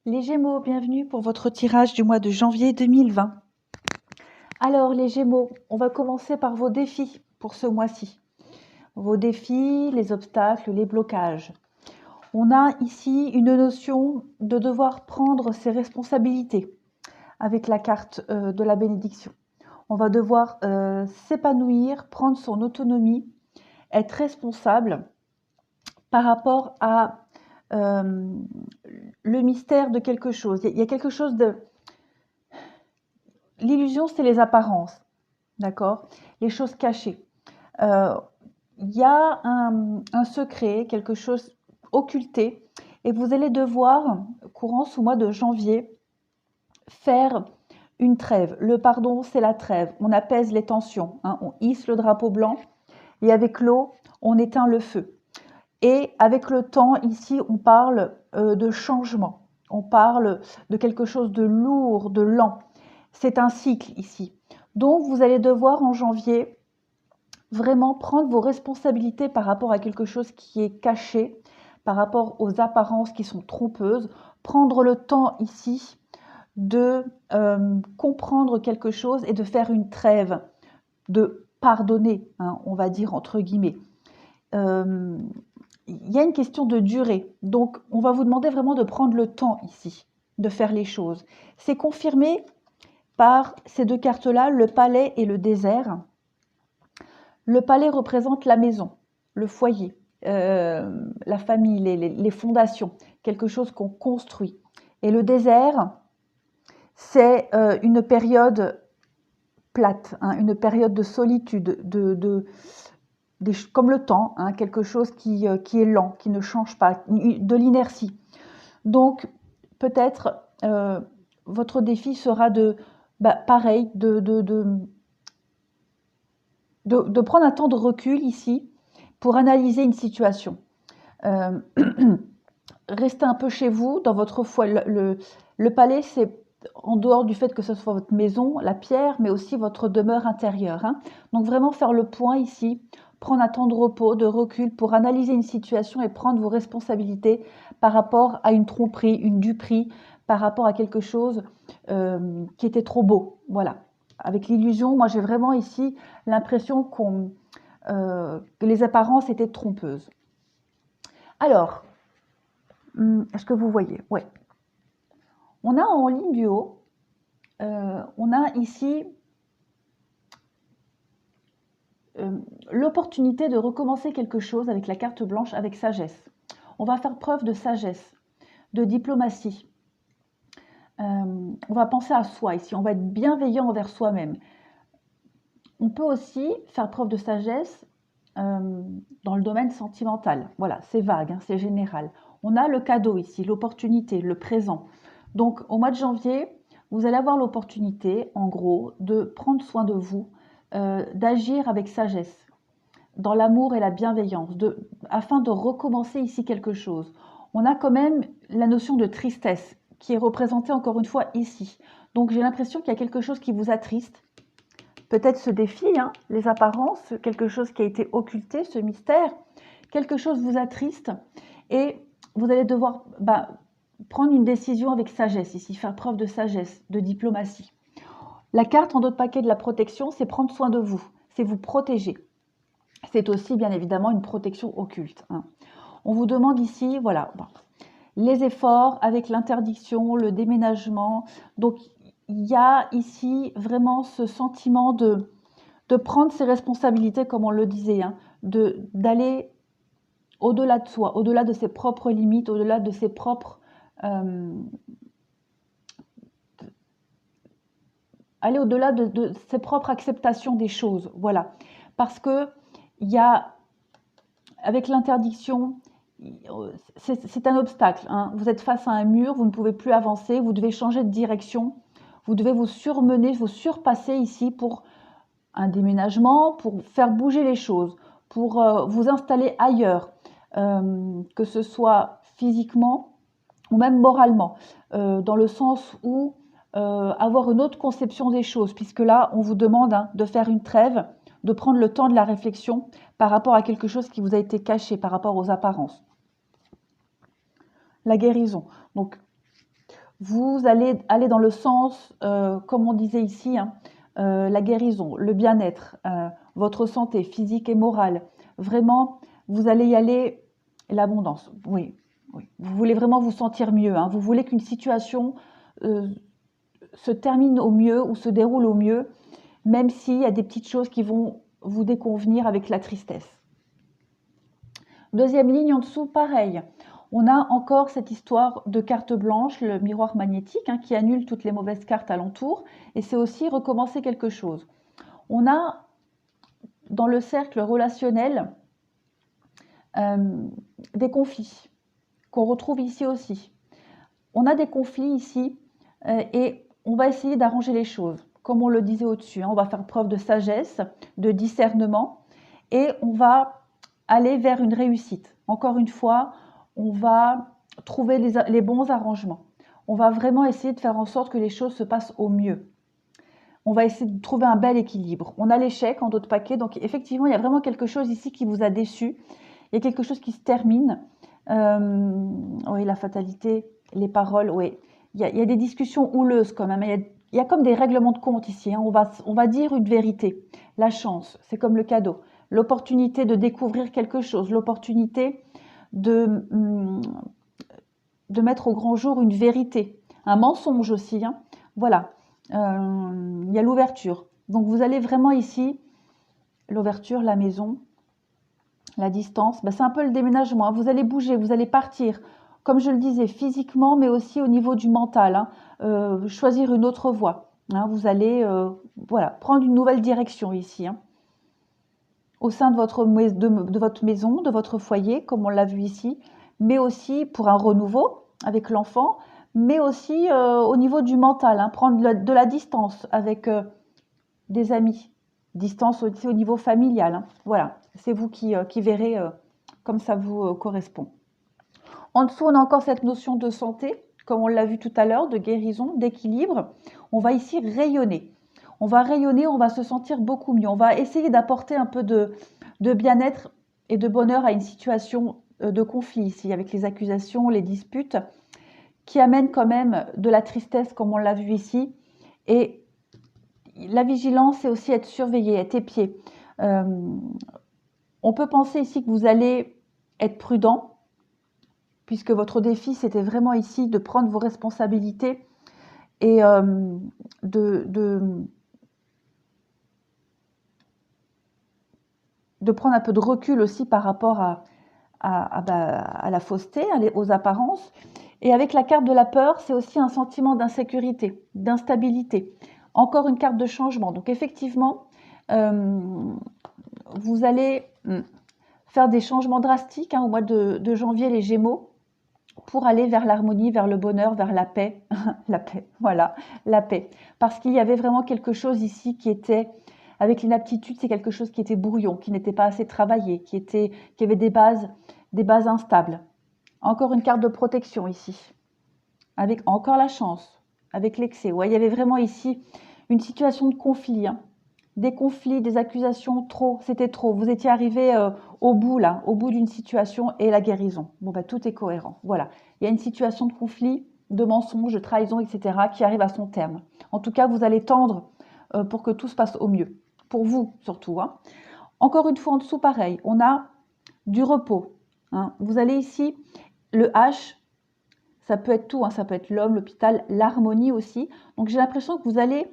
Les Gémeaux, bienvenue pour votre tirage du mois de janvier 2020. Alors les Gémeaux, on va commencer par vos défis pour ce mois-ci. Vos défis, les obstacles, les blocages. On a ici une notion de devoir prendre ses responsabilités avec la carte de la bénédiction. On va devoir s'épanouir, prendre son autonomie, être responsable par rapport à le mystère de quelque chose. Il y a quelque chose de... L'illusion, c'est les apparences, d'accord? Les choses cachées. Il y a un secret, quelque chose occulté, et vous allez devoir, courant ce mois de janvier, faire une trêve. Le pardon, c'est la trêve. On apaise les tensions, hein, on hisse le drapeau blanc, et avec l'eau, on éteint le feu. Et avec le temps, ici, on parle de changement. On parle de quelque chose de lourd, de lent. C'est un cycle ici. Donc, vous allez devoir en janvier vraiment prendre vos responsabilités par rapport à quelque chose qui est caché, par rapport aux apparences qui sont trompeuses. Prendre le temps ici de comprendre quelque chose et de faire une trêve, de pardonner, hein, on va dire entre guillemets. Il y a une question de durée. Donc, on va vous demander vraiment de prendre le temps ici, de faire les choses. C'est confirmé par ces deux cartes-là, le palais et le désert. Le palais représente la maison, le foyer, la famille, les fondations, quelque chose qu'on construit. Et le désert, c'est une période plate, hein, une période de solitude, comme le temps, hein, quelque chose qui est lent, qui ne change pas, de l'inertie. Donc, peut-être, votre défi sera pareil, de prendre un temps de recul ici pour analyser une situation. Restez un peu chez vous, dans votre foyer. Le palais, c'est en dehors du fait que ce soit votre maison, la pierre, mais aussi votre demeure intérieure, hein. Donc vraiment faire le point ici, prendre un temps de repos, de recul pour analyser une situation et prendre vos responsabilités par rapport à une tromperie, une duperie, par rapport à quelque chose qui était trop beau. Voilà. Avec l'illusion, moi j'ai vraiment ici l'impression que les apparences étaient trompeuses. Alors, est-ce que vous voyez? Ouais. On a en ligne du haut, on a ici l'opportunité de recommencer quelque chose avec la carte blanche, avec sagesse. On va faire preuve de sagesse, de diplomatie. On va penser à soi ici, on va être bienveillant envers soi-même. On peut aussi faire preuve de sagesse dans le domaine sentimental. Voilà, c'est vague, hein, c'est général. On a le cadeau ici, l'opportunité, le présent. Donc au mois de janvier, vous allez avoir l'opportunité, en gros, de prendre soin de vous, d'agir avec sagesse, dans l'amour et la bienveillance, afin de recommencer ici quelque chose. On a quand même la notion de tristesse qui est représentée encore une fois ici. Donc j'ai l'impression qu'il y a quelque chose qui vous attriste. Peut-être ce défi, hein, les apparences, quelque chose qui a été occulté, ce mystère, quelque chose vous attriste et vous allez devoir prendre une décision avec sagesse ici, faire preuve de sagesse, de diplomatie. La carte en d'autres paquets de la protection, c'est prendre soin de vous, c'est vous protéger. C'est aussi bien évidemment une protection occulte, hein. On vous demande ici, voilà, les efforts avec l'interdiction, le déménagement. Donc, il y a ici vraiment ce sentiment de prendre ses responsabilités, comme on le disait, hein, d'aller au-delà de soi, au-delà de ses propres limites, au-delà de ses propres... aller au-delà de ses propres acceptations des choses, voilà. Parce que il y a, avec l'interdiction, c'est un obstacle, hein. Vous êtes face à un mur, vous ne pouvez plus avancer, vous devez changer de direction, vous devez vous surmener, vous surpasser ici pour un déménagement, pour faire bouger les choses, pour vous installer ailleurs, que ce soit physiquement ou même moralement, dans le sens où avoir une autre conception des choses, puisque là, on vous demande, hein, de faire une trêve, de prendre le temps de la réflexion par rapport à quelque chose qui vous a été caché, par rapport aux apparences. La guérison. Donc, Vous allez aller dans le sens, comme on disait ici, hein, la guérison, le bien-être, votre santé physique et morale. Vraiment, vous allez y aller, l'abondance, oui, oui. Vous voulez vraiment vous sentir mieux, hein. Vous voulez qu'une situation se termine au mieux ou se déroule au mieux, même s'il y a des petites choses qui vont vous déconvenir avec la tristesse. Deuxième ligne en dessous, pareil. On a encore cette histoire de carte blanche, le miroir magnétique, hein, qui annule toutes les mauvaises cartes alentour. Et c'est aussi recommencer quelque chose. On a dans le cercle relationnel des conflits qu'on retrouve ici aussi. On a des conflits ici et on va essayer d'arranger les choses. Comme on le disait au-dessus, hein, on va faire preuve de sagesse, de discernement et on va aller vers une réussite. Encore une fois, on va trouver les bons arrangements. On va vraiment essayer de faire en sorte que les choses se passent au mieux. On va essayer de trouver un bel équilibre. On a l'échec en d'autres paquets, donc effectivement, il y a vraiment quelque chose ici qui vous a déçu. Il y a quelque chose qui se termine. Oui, la fatalité, les paroles, oui. Il y a des discussions houleuses quand même. Il y a comme des règlements de compte ici, hein. On va dire une vérité. La chance, c'est comme le cadeau. L'opportunité de découvrir quelque chose, l'opportunité de mettre au grand jour une vérité. Un mensonge aussi, hein. Voilà. Il y a l'ouverture. Donc vous allez vraiment ici, l'ouverture, la maison, la distance, c'est un peu le déménagement. Vous allez bouger, vous allez partir, comme je le disais, physiquement, mais aussi au niveau du mental, hein. Choisir une autre voie, hein. Vous allez voilà, prendre une nouvelle direction ici, hein. Au sein de votre maison, de votre foyer, comme on l'a vu ici, mais aussi pour un renouveau avec l'enfant, mais aussi au niveau du mental, hein, prendre de la distance avec des amis, distance aussi au niveau familial, hein. Voilà, c'est vous qui verrez comme ça vous correspond. En dessous, on a encore cette notion de santé, comme on l'a vu tout à l'heure, de guérison, d'équilibre. On va ici rayonner. On va rayonner, on va se sentir beaucoup mieux. On va essayer d'apporter un peu de bien-être et de bonheur à une situation de conflit ici, avec les accusations, les disputes, qui amènent quand même de la tristesse, comme on l'a vu ici. Et la vigilance, c'est aussi être surveillé, être épié. On peut penser ici que vous allez être prudent, puisque votre défi, c'était vraiment ici de prendre vos responsabilités et de prendre un peu de recul aussi par rapport à la fausseté, aux apparences. Et avec la carte de la peur, c'est aussi un sentiment d'insécurité, d'instabilité. Encore une carte de changement. Donc effectivement, vous allez faire des changements drastiques, hein, au mois de janvier, les Gémeaux, pour aller vers l'harmonie, vers le bonheur, vers la paix. La paix, voilà, la paix. Parce qu'il y avait vraiment quelque chose ici qui était, avec l'inaptitude, c'est quelque chose qui était brouillon, qui n'était pas assez travaillé, qui avait des bases instables. Encore une carte de protection ici, avec encore la chance, avec l'excès. Ouais, il y avait vraiment ici une situation de conflit, hein. Des conflits, des accusations, trop, c'était trop. Vous étiez arrivé au bout là, au bout d'une situation et la guérison. Bon, tout est cohérent. Voilà, il y a une situation de conflit, de mensonge, de trahison, etc. qui arrive à son terme. En tout cas, vous allez tendre pour que tout se passe au mieux. Pour vous surtout, hein. Encore une fois en dessous, pareil, on a du repos, hein. Vous allez ici, le H, ça peut être tout, hein. Ça peut être l'homme, l'hôpital, l'harmonie aussi. Donc j'ai l'impression que vous allez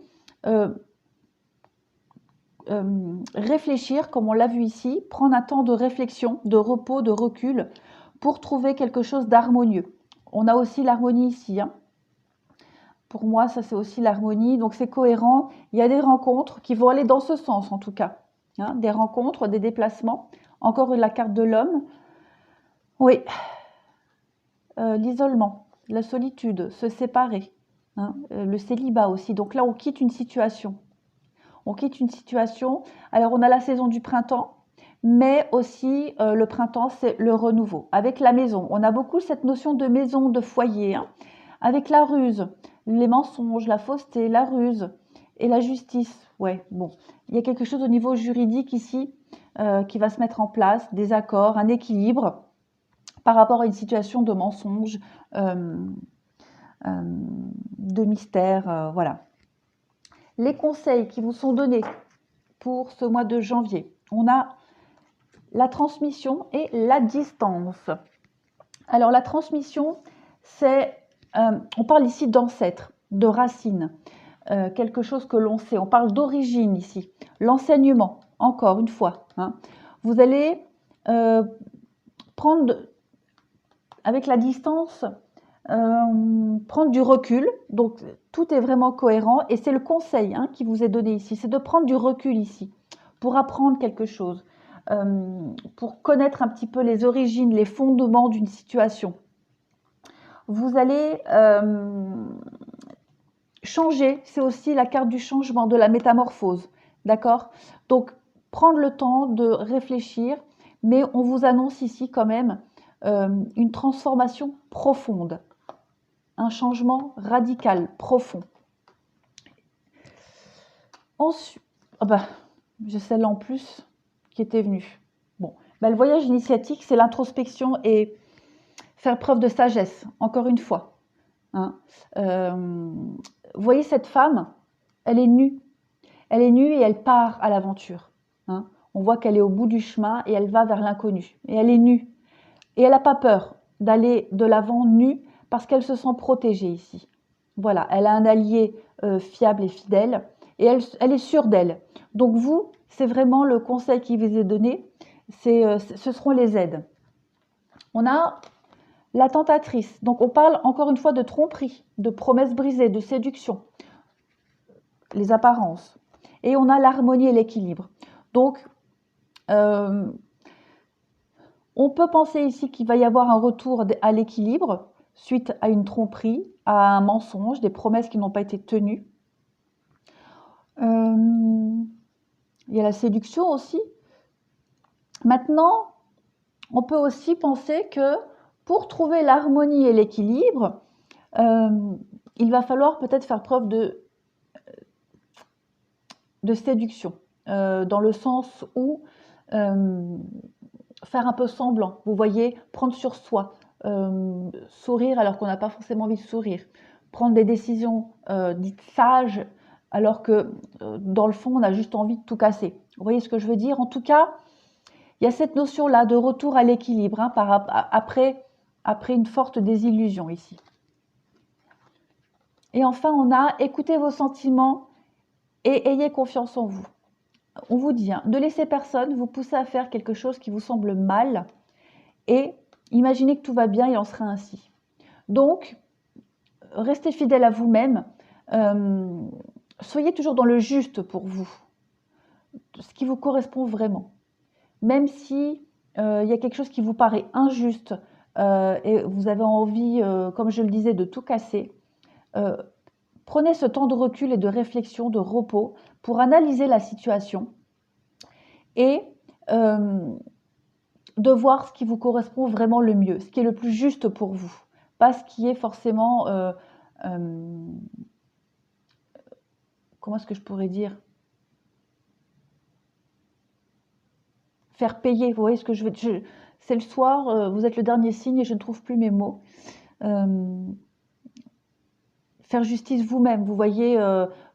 réfléchir, comme on l'a vu ici, prendre un temps de réflexion, de repos, de recul, pour trouver quelque chose d'harmonieux. On a aussi l'harmonie ici, hein. Pour moi, ça c'est aussi l'harmonie, donc c'est cohérent. Il y a des rencontres qui vont aller dans ce sens en tout cas, hein, des rencontres, des déplacements. Encore la carte de l'homme. Oui, l'isolement, la solitude, se séparer, hein, le célibat aussi. Donc là, on quitte une situation. On quitte une situation. Alors, on a la saison du printemps, mais aussi le printemps, c'est le renouveau. Avec la maison, on a beaucoup cette notion de maison, de foyer, hein. Avec la ruse, les mensonges, la fausseté, la ruse et la justice. Ouais, bon, il y a quelque chose au niveau juridique ici qui va se mettre en place, des accords, un équilibre par rapport à une situation de mensonge, de mystère, voilà. Les conseils qui vous sont donnés pour ce mois de janvier, on a la transmission et la distance. Alors la transmission, c'est, on parle ici d'ancêtres, de racines, quelque chose que l'on sait. On parle d'origine ici. L'enseignement, encore une fois. Hein. Vous allez prendre, avec la distance, prendre du recul. Donc tout est vraiment cohérent et c'est le conseil qui vous est donné ici. C'est de prendre du recul ici pour apprendre quelque chose, pour connaître un petit peu les origines, les fondements d'une situation. Vous allez changer, c'est aussi la carte du changement, de la métamorphose, d'accord? Donc, prendre le temps de réfléchir, mais on vous annonce ici quand même une transformation profonde, un changement radical, profond. Ensuite, j'ai celle-là en plus qui était venue. Bon, le voyage initiatique, c'est l'introspection et faire preuve de sagesse, encore une fois. Hein. Vous voyez cette femme, elle est nue. Elle est nue et elle part à l'aventure. Hein. On voit qu'elle est au bout du chemin et elle va vers l'inconnu. Et elle est nue. Et elle n'a pas peur d'aller de l'avant nue parce qu'elle se sent protégée ici. Voilà, elle a un allié fiable et fidèle et elle est sûre d'elle. Donc vous, c'est vraiment le conseil qui vous est donné, ce seront les aides. On a la tentatrice. Donc on parle encore une fois de tromperie, de promesses brisées, de séduction, les apparences. Et on a l'harmonie et l'équilibre. Donc, on peut penser ici qu'il va y avoir un retour à l'équilibre suite à une tromperie, à un mensonge, des promesses qui n'ont pas été tenues. Il y a la séduction aussi. Maintenant, on peut aussi penser que pour trouver l'harmonie et l'équilibre, il va falloir peut-être faire preuve de séduction, dans le sens où faire un peu semblant, vous voyez, prendre sur soi, sourire alors qu'on n'a pas forcément envie de sourire, prendre des décisions dites sages alors que dans le fond on a juste envie de tout casser. Vous voyez ce que je veux dire? En tout cas, il y a cette notion-là de retour à l'équilibre après une forte désillusion ici. Et enfin, on a écoutez vos sentiments et ayez confiance en vous. On vous dit, ne laissez personne vous pousser à faire quelque chose qui vous semble mal et imaginez que tout va bien, il en sera ainsi. Donc, restez fidèle à vous-même, soyez toujours dans le juste pour vous, ce qui vous correspond vraiment. Même si y a quelque chose qui vous paraît injuste et vous avez envie, comme je le disais, de tout casser, prenez ce temps de recul et de réflexion, de repos pour analyser la situation et de voir ce qui vous correspond vraiment le mieux, ce qui est le plus juste pour vous, pas ce qui est forcément, comment est-ce que je pourrais dire, faire payer, vous voyez ce que je veux dire, c'est le soir, vous êtes le dernier signe et je ne trouve plus mes mots. Faire justice vous-même, vous voyez,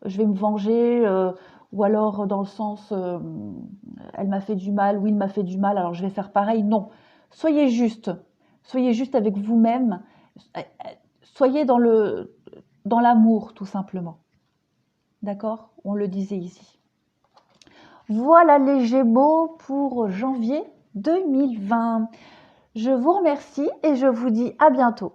je vais me venger, ou alors dans le sens, elle m'a fait du mal, ou il m'a fait du mal, alors je vais faire pareil. Non, soyez juste avec vous-même, soyez dans l'amour tout simplement. D'accord? On le disait ici. Voilà les Gémeaux pour janvier 2020. Je vous remercie et je vous dis à bientôt.